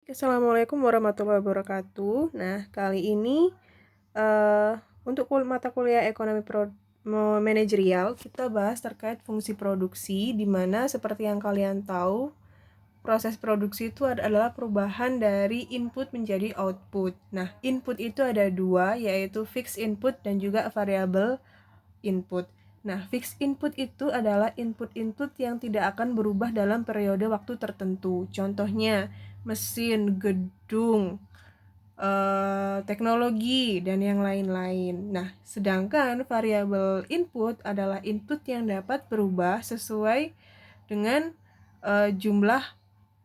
Assalamualaikum warahmatullahi wabarakatuh. Nah, kali ini eh, untuk mata kuliah ekonomi manajerial kita bahas terkait fungsi produksi, di mana seperti yang kalian tahu, proses produksi itu adalah perubahan dari input menjadi output. Nah, input itu ada dua, yaitu fixed input dan juga variable input. Nah, fixed input itu adalah input-input yang tidak akan berubah dalam periode waktu tertentu. Contohnya, mesin, gedung, teknologi, dan yang lain-lain. Nah, sedangkan variabel input adalah input yang dapat berubah sesuai dengan jumlah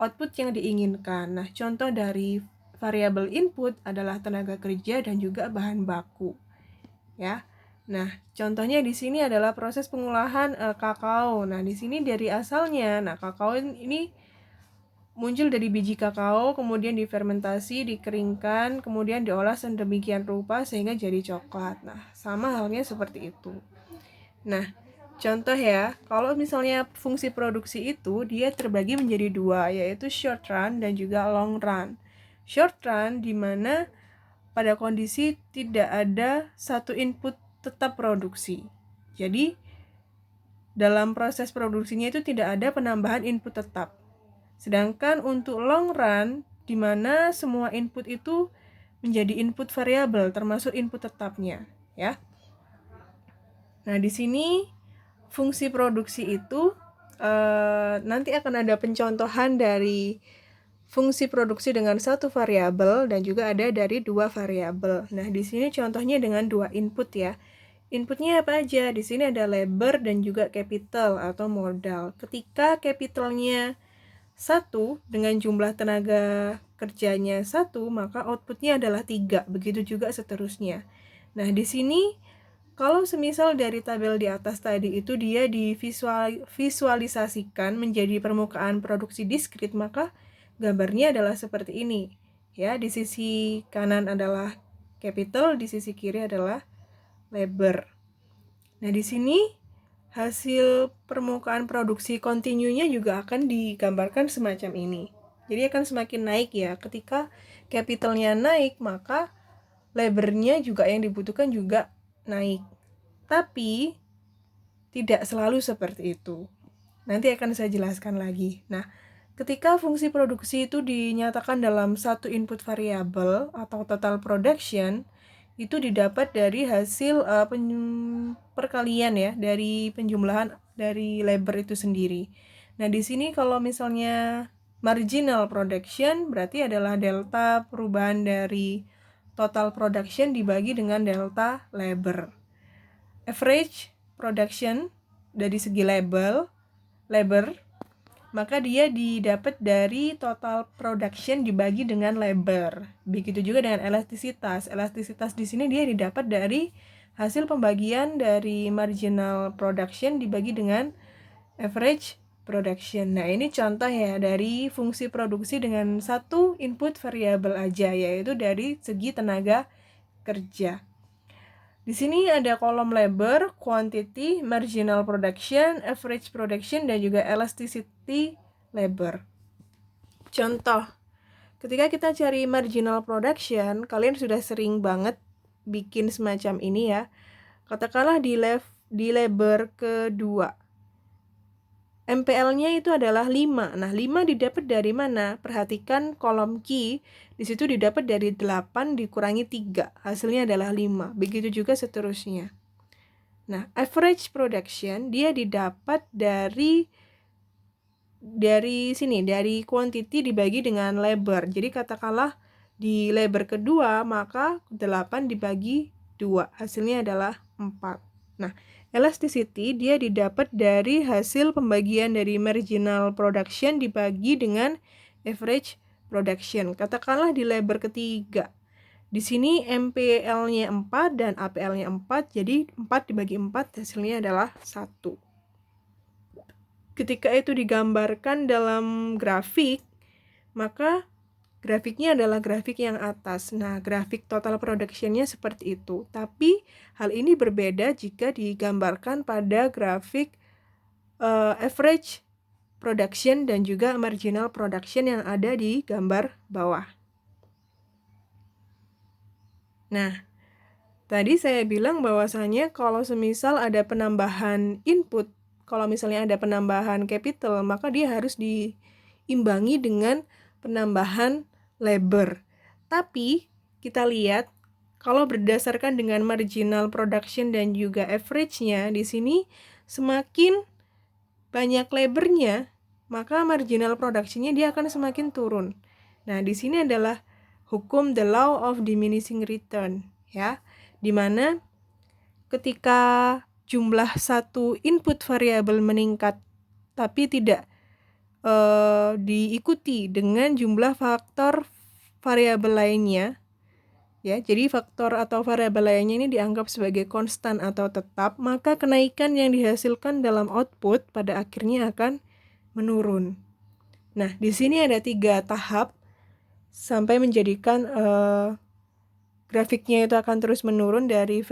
output yang diinginkan. Nah, contoh dari variabel input adalah tenaga kerja dan juga bahan baku. Ya. Nah, contohnya di sini adalah proses pengolahan kakao. Nah, di sini dari asalnya. Nah, kakao ini muncul dari biji kakao, kemudian difermentasi, dikeringkan, kemudian diolah sedemikian rupa sehingga jadi coklat. Nah, sama halnya seperti itu. Nah, contoh ya, kalau misalnya fungsi produksi itu dia terbagi menjadi dua, yaitu short run dan juga long run. Short run di mana pada kondisi tidak ada satu input tetap produksi. Jadi, dalam proses produksinya itu tidak ada penambahan input tetap. Sedangkan untuk long run, di mana semua input itu menjadi input variabel, termasuk input tetapnya, ya. Nah, di sini fungsi produksi itu nanti akan ada pencontohan dari fungsi produksi dengan satu variabel dan juga ada dari dua variabel. Nah, di sini contohnya dengan dua input ya. Inputnya apa aja? Di sini ada labor dan juga capital atau modal. Ketika capitalnya satu dengan jumlah tenaga kerjanya satu, maka outputnya adalah 3. Begitu juga seterusnya. Nah, di sini kalau semisal dari tabel di atas tadi itu dia divisualisasikan menjadi permukaan produksi diskrit, maka gambarnya adalah seperti ini. Ya, di sisi kanan adalah capital, di sisi kiri adalah labor. Nah, di sini hasil permukaan produksi kontinunya juga akan digambarkan semacam ini. Jadi akan semakin naik ya. Ketika capitalnya naik, maka labornya juga yang dibutuhkan juga naik. Tapi tidak selalu seperti itu. Nanti akan saya jelaskan lagi. Nah, ketika fungsi produksi itu dinyatakan dalam satu input variabel atau total production, itu didapat dari hasil perkalian ya, dari penjumlahan dari labor itu sendiri. Nah, di sini kalau misalnya marginal production berarti adalah delta perubahan dari total production dibagi dengan delta labor. Average production dari segi labor, maka dia didapat dari total production dibagi dengan labor. Begitu juga dengan elastisitas. Elastisitas di sini dia didapat dari hasil pembagian dari marginal production dibagi dengan average production. Nah, ini contoh ya dari fungsi produksi dengan satu input variabel aja, yaitu dari segi tenaga kerja. Di sini ada kolom labor, quantity, marginal production, average production, dan juga elasticity labor. Contoh, ketika kita cari marginal production, kalian sudah sering banget bikin semacam ini ya. Katakanlah di labor kedua. MPL-nya itu adalah 5. Nah, 5 didapat dari mana? Perhatikan kolom Q. Di situ didapat dari 8 dikurangi 3. Hasilnya adalah 5. Begitu juga seterusnya. Nah, average production dia didapat dari sini, dari quantity dibagi dengan labor. Jadi katakanlah di labor kedua, maka 8 dibagi 2. Hasilnya adalah 4. Nah, elasticity dia didapat dari hasil pembagian dari marginal production dibagi dengan average production. Katakanlah di labor ketiga. Di sini MPL-nya 4 dan APL-nya 4, jadi 4 dibagi 4 hasilnya adalah 1. Ketika itu digambarkan dalam grafik, maka grafiknya adalah grafik yang atas. Nah, grafik total production-nya seperti itu. Tapi hal ini berbeda jika digambarkan pada grafik average production dan juga marginal production yang ada di gambar bawah. Nah, tadi saya bilang bahwasanya kalau semisal ada penambahan input, kalau misalnya ada penambahan capital, maka dia harus diimbangi dengan penambahan labor. Tapi kita lihat kalau berdasarkan dengan marginal production dan juga average-nya, di sini semakin banyak labornya, maka marginal production-nya dia akan semakin turun. Nah, di sini adalah hukum the law of diminishing return, ya, di mana ketika jumlah satu input variabel meningkat tapi tidak diikuti dengan jumlah faktor variabel lainnya, ya, jadi faktor atau variabel lainnya ini dianggap sebagai konstan atau tetap, maka kenaikan yang dihasilkan dalam output pada akhirnya akan menurun. Nah, di sini ada 3 tahap sampai menjadikan grafiknya itu akan terus menurun dari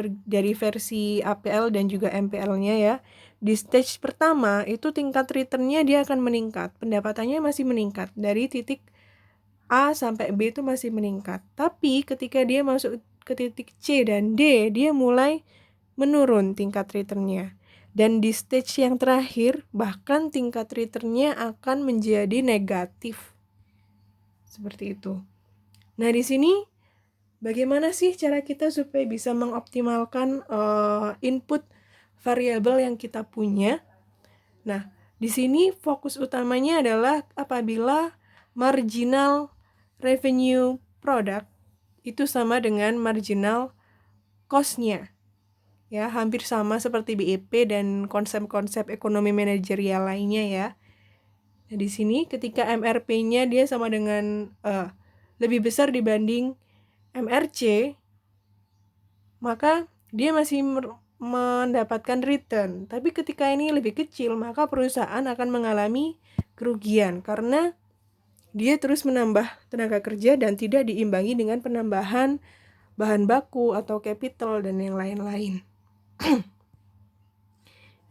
versi APL dan juga MPL-nya, ya. Di stage pertama itu tingkat return-nya dia akan meningkat, pendapatannya masih meningkat dari titik A sampai B itu masih meningkat. Tapi ketika dia masuk ke titik C dan D, dia mulai menurun tingkat return-nya. Dan di stage yang terakhir, bahkan tingkat return-nya akan menjadi negatif. Seperti itu. Nah, di sini bagaimana sih cara kita supaya bisa mengoptimalkan input variabel yang kita punya? Nah, di sini fokus utamanya adalah apabila marginal revenue product itu sama dengan marginal cost-nya. Ya, hampir sama seperti BEP dan konsep-konsep ekonomi manajerial lainnya, ya. Nah, di sini ketika MRP-nya dia sama dengan lebih besar dibanding MRC, maka dia masih mendapatkan return. Tapi ketika ini lebih kecil, maka perusahaan akan mengalami kerugian karena dia terus menambah tenaga kerja dan tidak diimbangi dengan penambahan bahan baku atau capital dan yang lain-lain.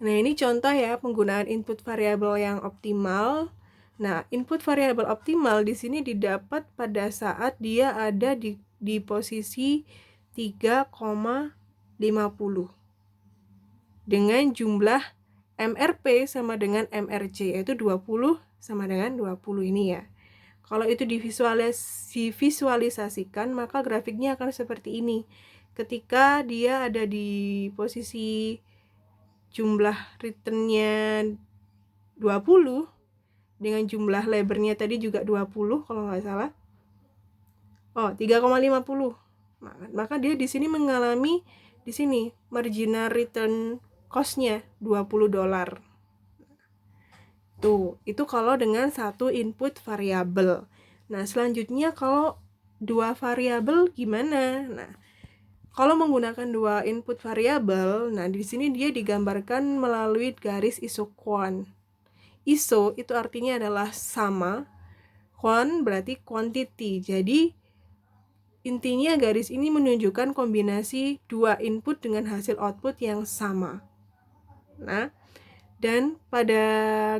Nah, ini contoh ya penggunaan input variabel yang optimal. Nah, input variabel optimal di sini didapat pada saat dia ada di posisi 3,50 dengan jumlah MRP sama dengan MRC, yaitu 20 sama dengan 20 ini, ya. Kalau itu divisualisasikan, maka grafiknya akan seperti ini. Ketika dia ada di posisi jumlah returnnya 20 dengan jumlah labornya tadi juga 20 kalau nggak salah. 3,50. Maka dia di sini mengalami di sini marginal return cost-nya $20. Tuh, itu kalau dengan satu input variabel. Nah, selanjutnya kalau dua variabel gimana? Nah, kalau menggunakan dua input variabel, nah di sini dia digambarkan melalui garis isoquant. Iso itu artinya adalah sama, quant berarti quantity. Jadi intinya garis ini menunjukkan kombinasi dua input dengan hasil output yang sama. Nah, dan pada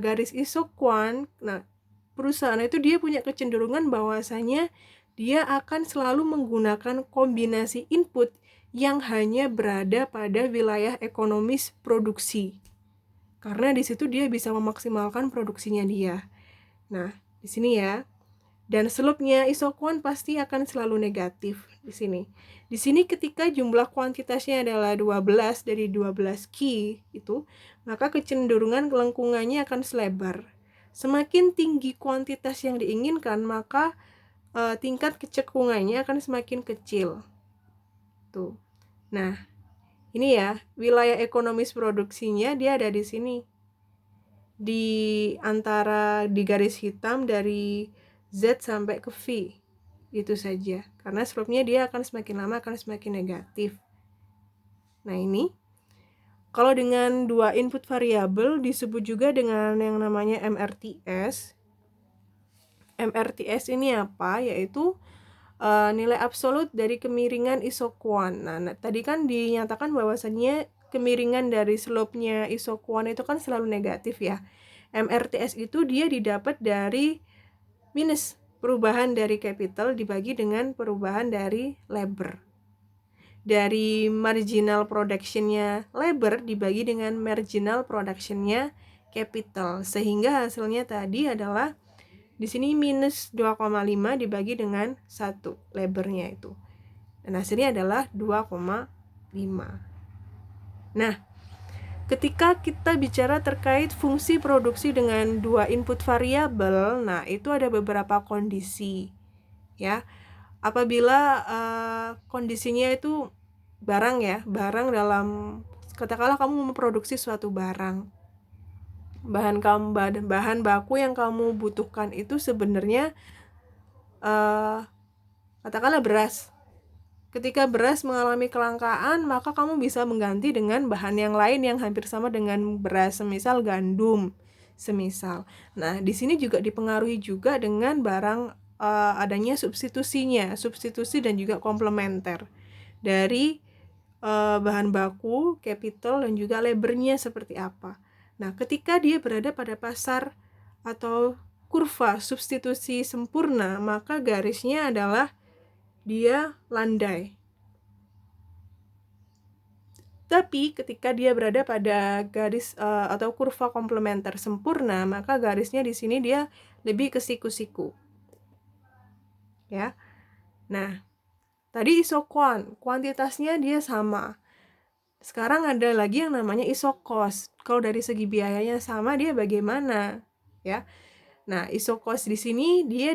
garis isoquant, nah perusahaan itu dia punya kecenderungan bahwasanya dia akan selalu menggunakan kombinasi input yang hanya berada pada wilayah ekonomis produksi. Karena di situ dia bisa memaksimalkan produksinya dia. Nah, di sini ya. Dan slope-nya isoquant pasti akan selalu negatif di sini. Di sini ketika jumlah kuantitasnya adalah 12 dari 12 key itu, maka kecenderungan lengkungannya akan selebar. Semakin tinggi kuantitas yang diinginkan, maka tingkat kecekungannya akan semakin kecil. Tuh. Nah, ini ya, wilayah ekonomis produksinya dia ada di sini. Di antara di garis hitam dari Z sampai ke V. Itu saja. Karena slope-nya dia akan semakin lama akan semakin negatif. Nah, ini kalau dengan dua input variabel disebut juga dengan yang namanya MRTS. MRTS ini apa? Yaitu nilai absolut dari kemiringan isoquant. Nah, tadi kan dinyatakan bahwasannya kemiringan dari slope-nya isoquant itu kan selalu negatif, ya. MRTS itu dia didapat dari minus perubahan dari capital dibagi dengan perubahan dari labor. Dari marginal production-nya labor dibagi dengan marginal production-nya capital. Sehingga hasilnya tadi adalah di sini minus 2,5 dibagi dengan 1 labornya itu. Dan hasilnya adalah 2,5. Nah, ketika kita bicara terkait fungsi produksi dengan 2 input variabel, nah itu ada beberapa kondisi. Ya, apabila kondisinya itu barang dalam, katakanlah kamu memproduksi suatu barang. Bahan baku yang kamu butuhkan itu sebenarnya katakanlah beras. Ketika beras mengalami kelangkaan, maka kamu bisa mengganti dengan bahan yang lain yang hampir sama dengan beras, semisal gandum, semisal. Nah, di sini juga dipengaruhi juga dengan barang adanya substitusi dan juga komplementer dari bahan baku, capital, dan juga labornya seperti apa. Nah, ketika dia berada pada pasar atau kurva substitusi sempurna, maka garisnya adalah dia landai. Tapi ketika dia berada pada garis atau kurva komplementer sempurna, maka garisnya di sini dia lebih ke siku-siku. Ya. Nah, tadi isoquant, kuantitasnya dia sama. Sekarang ada lagi yang namanya isocost. Kalau dari segi biayanya sama, dia bagaimana? Ya. Nah, isocost di sini dia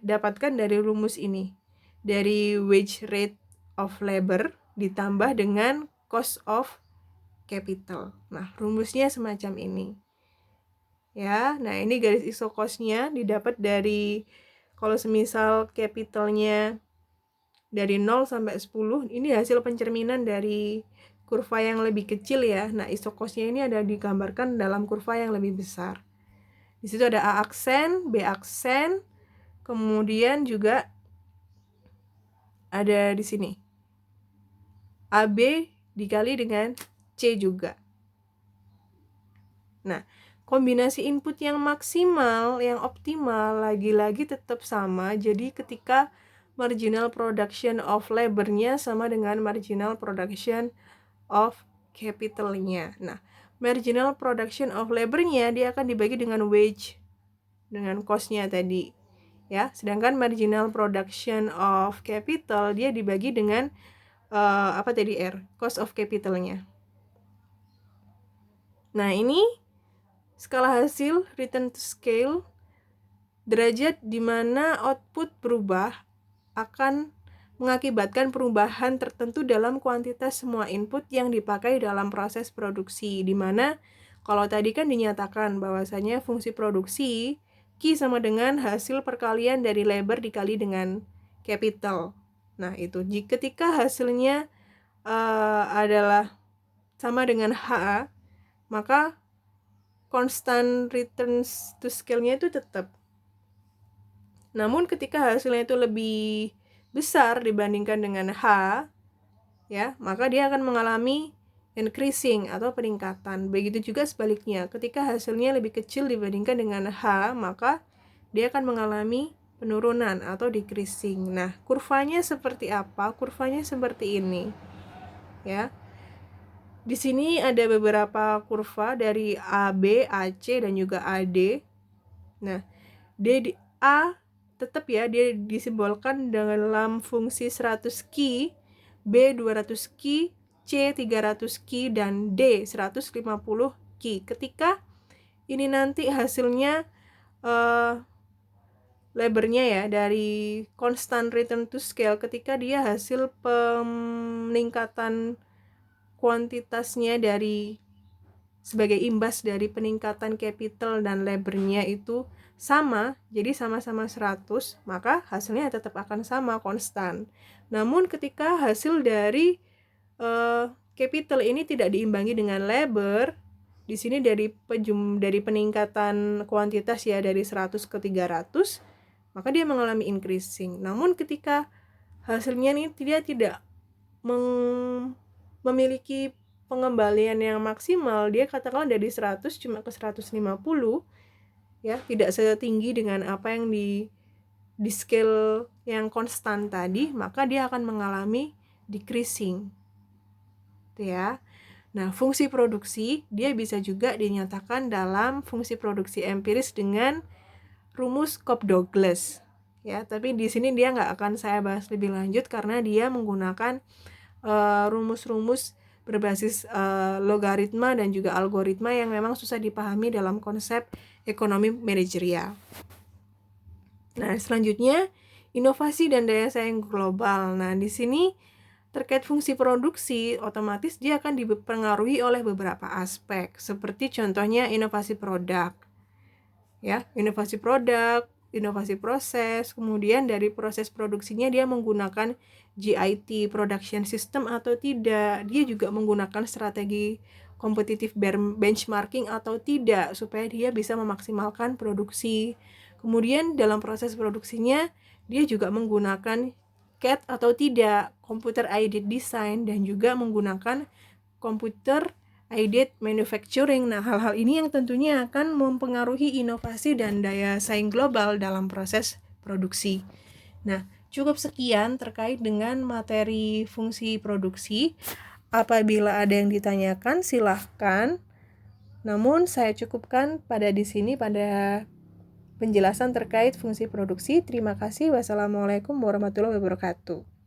dapatkan dari rumus ini. Dari wage rate of labor ditambah dengan cost of capital. Nah, rumusnya semacam ini. Ya, nah ini garis isocostnya didapat dari, kalau semisal capitalnya dari 0 sampai 10, ini hasil pencerminan dari kurva yang lebih kecil ya. Nah, isocostnya ini ada digambarkan dalam kurva yang lebih besar. Di situ ada A aksen, B aksen, kemudian juga ada di sini AB dikali dengan C juga. Nah, kombinasi input yang maksimal, yang optimal, lagi-lagi tetap sama. Jadi ketika marginal production of labor-nya sama dengan marginal production of capital-nya. Nah, marginal production of labor-nya dia akan dibagi dengan wage, dengan cost-nya tadi. Ya, sedangkan marginal production of capital dia dibagi dengan R, cost of capital-nya. Nah, ini skala hasil, return to scale, derajat di mana output berubah akan mengakibatkan perubahan tertentu dalam kuantitas semua input yang dipakai dalam proses produksi. Di mana kalau tadi kan dinyatakan bahwasanya fungsi produksi Q sama dengan hasil perkalian dari labor dikali dengan capital. Nah, itu ketika hasilnya adalah sama dengan H, maka constant return to scale-nya itu tetap. Namun ketika hasilnya itu lebih besar dibandingkan dengan H, ya, maka dia akan mengalami increasing atau peningkatan. Begitu juga sebaliknya, ketika hasilnya lebih kecil dibandingkan dengan H, maka dia akan mengalami penurunan atau decreasing. Nah, kurvanya seperti apa? Kurvanya seperti ini. Ya. Di sini ada beberapa kurva dari AB, AC, dan juga AD. Nah, A tetap ya, dia disimbolkan dalam fungsi 100 Ki, B 200 Ki, C 300 Ki, dan D 150 Ki. Ketika ini nanti hasilnya labornya ya dari constant return to scale, ketika dia hasil peningkatan kuantitasnya dari sebagai imbas dari peningkatan capital dan labornya itu sama, jadi sama-sama 100, maka hasilnya tetap akan sama, konstan. Namun ketika hasil dari capital ini tidak diimbangi dengan labor, di sini dari peningkatan kuantitas ya dari 100 ke 300, maka dia mengalami increasing. Namun ketika hasilnya ini dia tidak memiliki pengembalian yang maksimal, dia katakanlah dari 100 cuma ke 150, ya, tidak setinggi dengan apa yang di scale yang konstan tadi, maka dia akan mengalami decreasing. Gitu ya. Nah, fungsi produksi dia bisa juga dinyatakan dalam fungsi produksi empiris dengan rumus Cobb-Douglas. Ya, tapi di sini dia nggak akan saya bahas lebih lanjut karena dia menggunakan rumus-rumus berbasis logaritma dan juga algoritma yang memang susah dipahami dalam konsep ekonomi manajerial. Nah, selanjutnya inovasi dan daya saing global. Nah, di sini terkait fungsi produksi, otomatis dia akan dipengaruhi oleh beberapa aspek, seperti contohnya inovasi produk. Ya, inovasi produk, inovasi proses, kemudian dari proses produksinya dia menggunakan GIT production system atau tidak, dia juga menggunakan strategi competitive benchmarking atau tidak supaya dia bisa memaksimalkan produksi. Kemudian dalam proses produksinya dia juga menggunakan CAD atau tidak, computer aided design, dan juga menggunakan computer aided manufacturing. Nah, hal-hal ini yang tentunya akan mempengaruhi inovasi dan daya saing global dalam proses produksi. Nah, cukup sekian terkait dengan materi fungsi produksi. Apabila ada yang ditanyakan, silahkan. Namun, saya cukupkan pada di sini pada penjelasan terkait fungsi produksi. Terima kasih. Wassalamualaikum warahmatullahi wabarakatuh.